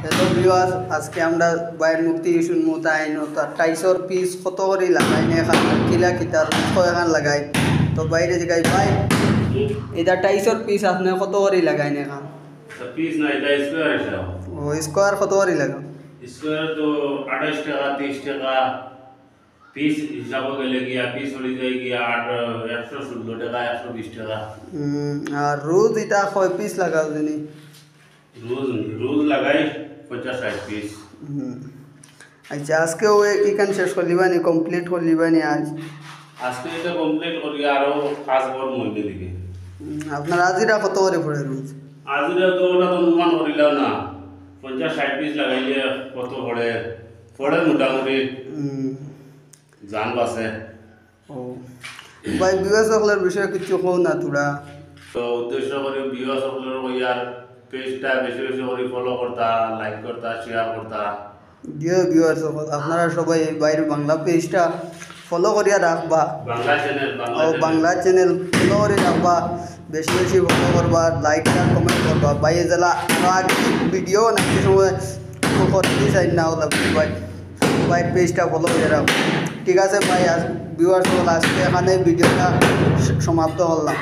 Hello viewers, আজকে আমরা বাইর মুক্তি ইস্যুর মতো আইন তার টাইসর পিস কত করে লাগাই না এখান কিলা কিতার এখান লাগাই তো বাইরে জায়গায় ভাই এটা টাইসর পিস আপনি কত করে লাগাই না এখান পিস না এটা স্কোয়ার হিসাব ও স্কোয়ার কত করে লাগাও স্কোয়ার তো 28 টাকা 30 টাকা পিস হিসাব গেলে গিয়া পিস হয়ে যায় গিয়া 116 টাকা 120 টাকা আর রোজ এটা কয় পিস লাগাও জানি রোজ লাগাই 50-60 পিস। আচ্ছা আজকেও এখান শেষ করলিবানি কমপ্লিট করলিবানি আজকে এটা কমপ্লিট করি আরো 5 বছর মধ্যে দিকে আপনার আজিরা কত করে পড়ে রোজ আজিরা তো ওটা তো অনুমান করিলাম না 50-60 পিস লাগাইলে কত পড়ে মোটামুটি জান বাসে। ও ভাই বিবাহ সকলের বিষয়ে কিছু কও না তোরা তো উদ্দেশ্য করে বিবাহ সকলের ইয়ার পেজটা বেশি বেশি করে ফলো করতা লাইক করতা শেয়ার করতা ডিও ভিউয়ার সকল আপনারা সবাই এই বাইরে বাংলা পেজটা ফলো করিয়া রাখবা বাংলা চ্যানেল ফলো করে রাখবা বেশি বেশি ফলো করবা লাইক আর কমেন্ট করবা বাইরে জেলা আগে ভিডিও নাকি সময় করতে চাই না ওলা ভাই ভাই পেজটা ফলো করে রাখবা। ঠিক আছে ভাই, আজ ভিউয়ার সকল আজকে এখানে ভিডিওটা সমাপ্ত করলাম।